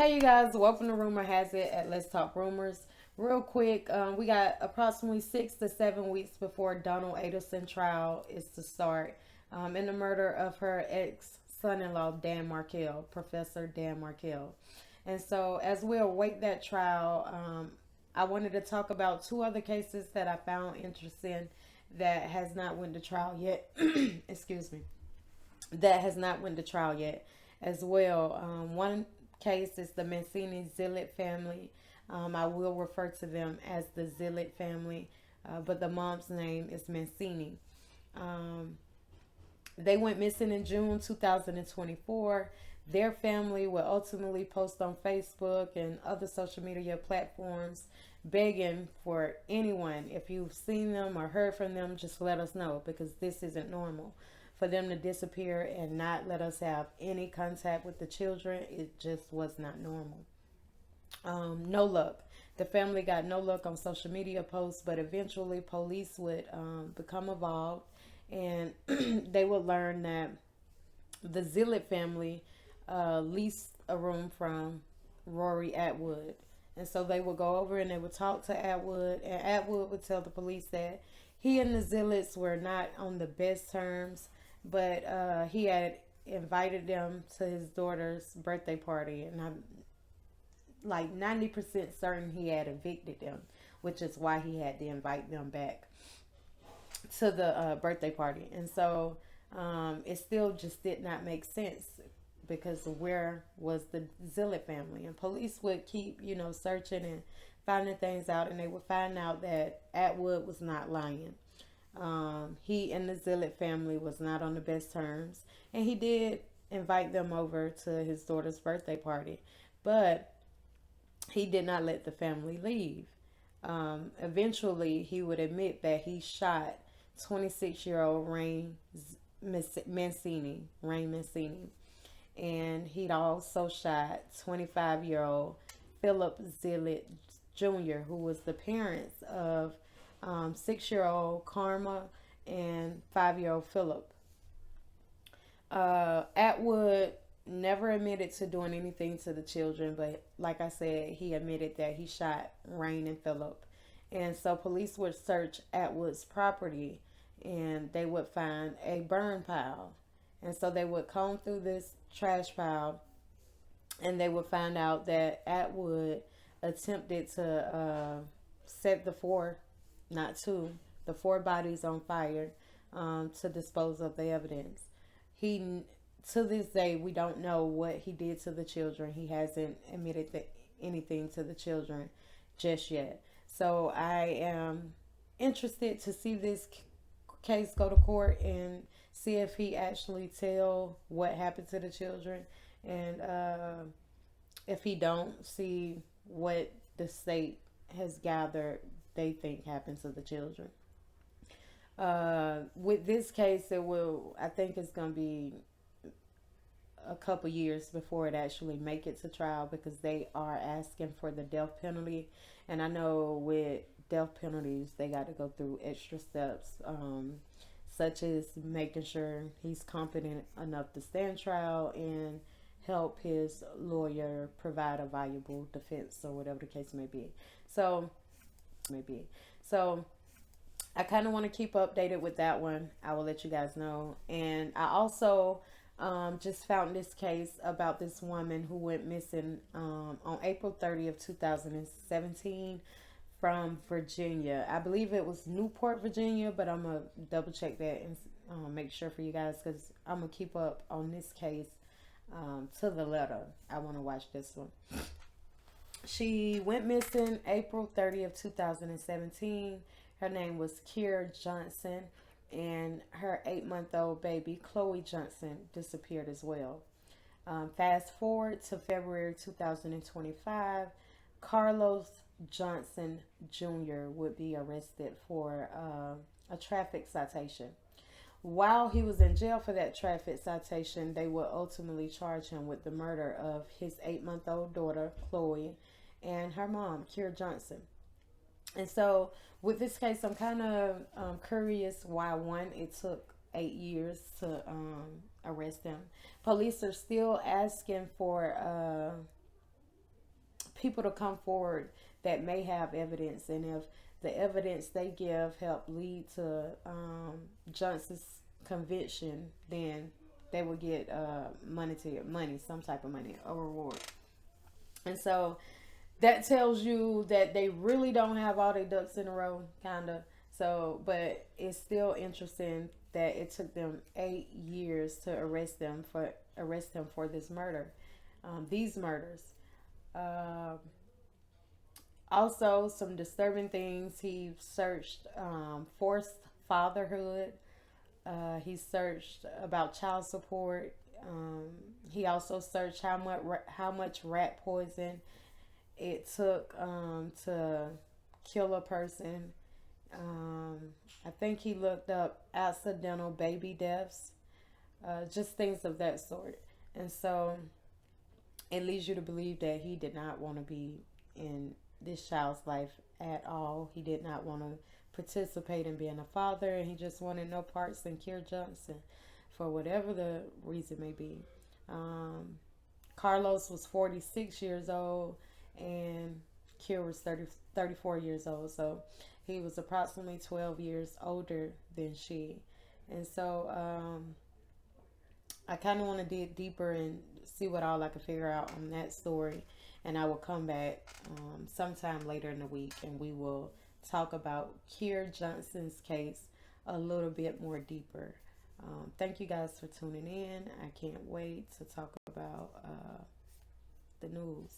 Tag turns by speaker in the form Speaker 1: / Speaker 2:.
Speaker 1: Hey, you guys, welcome to Rumor Has It at Let's Talk Rumors. Real quick, we got approximately 6 to 7 weeks before Donald Adelson trial is to start in the murder of her ex son in law, Dan Markel, Professor Dan Markel. And so, as we await that trial, I wanted to talk about two other cases that I found interesting that has not went to trial yet. Excuse me, that has not went to trial yet as well. One case is the Mancini Zillit family. I will refer to them as the Zillit family, but the mom's name is Mancini. Um, they went missing in June 2024. Their family will ultimately post on Facebook and other social media platforms begging for anyone, if you've seen them or heard from them, just let us know because this isn't normal. For them to disappear and not let us have any contact with the children, it just was not normal. No luck. The family got no luck on social media posts, but eventually police would become involved and they would learn that the Zillett family leased a room from Rory Atwood. And so they would go over and they would talk to Atwood, and Atwood would tell the police that he and the Zillets were not on the best terms, but he had invited them to his daughter's birthday party, and I'm like 90% certain he had evicted them, which is why he had to invite them back to the birthday party. And so it still just did not make sense because where was the Zillett family? And police would keep, searching and finding things out, and they would find out that Atwood was not lying. He and the Zillett family was not on the best terms, and he did invite them over to his daughter's birthday party, but he did not let the family leave. Eventually, he would admit that he shot 26-year-old Rain Mancini, and he'd also shot 25-year-old Philip Zillett Jr., who was the parents of 6-year-old Karma and 5-year-old Philip. Atwood never admitted to doing anything to the children, but like I said, he admitted that he shot Rain and Philip. And so police would search Atwood's property and they would find a burn pile. And so they would comb through this trash pile and they would find out that Atwood attempted to set the four, not two, the four bodies on fire to dispose of the evidence. He, to this day, we don't know what he did to the children. He hasn't admitted anything to the children just yet. So I am interested to see this case go to court and see if he actually tell what happened to the children, and if he don't, see what the state has gathered they think happened to the children. With this case, it will. I think it's gonna be a couple years before it actually make it to trial because they are asking for the death penalty, and I know with death penalties they got to go through extra steps, such as making sure he's competent enough to stand trial and help his lawyer provide a valuable defense or whatever the case may be. So I kind of want to keep updated with that one. I will let you guys know. And I also just found this case about this woman who went missing on April 30th, 2017 from Virginia. I believe it was Newport, Virginia, but I'm going to double check that and make sure for you guys because I'm going to keep up on this case to the letter. I want to watch this one. She went missing April 30th, 2017. Her name was Kiera Johnson, and her 8-month-old baby, Chloe Johnson, disappeared as well. Fast forward to February 2025, Carlos Johnson Jr. would be arrested for a traffic citation. While he was in jail for that traffic citation, they would ultimately charge him with the murder of his 8-month-old daughter, Chloe, and her mom, Kiera Johnson. And so, with this case, I'm kind of curious why, one, it took 8 years to arrest him. Police are still asking for people to come forward that may have evidence, and if the evidence they give help lead to Johnson's conviction, then they will get money, some type of money, a reward. And so that tells you that they really don't have all their ducks in a row, kind of. So, but it's still interesting that it took them 8 years to arrest him for this murder, these murders. Um Also, some disturbing things. He searched forced fatherhood. He searched about child support. Um, he also searched how much rat poison it took to kill a person. Um, I think he looked up accidental baby deaths, just things of that sort. And so it leads you to believe that he did not want to be in this child's life at all. He did not want to participate in being a father, and he just wanted no parts in Kier Johnson for whatever the reason may be. Um, Carlos was 46 years old, and Kier was 34 years old. So he was approximately 12 years older than she. And so I kind of want to dig deeper and see what all I can figure out on that story. And I will come back sometime later in the week, and we will talk about Kier Johnson's case a little bit more deeper. Thank you guys for tuning in. I can't wait to talk about the news.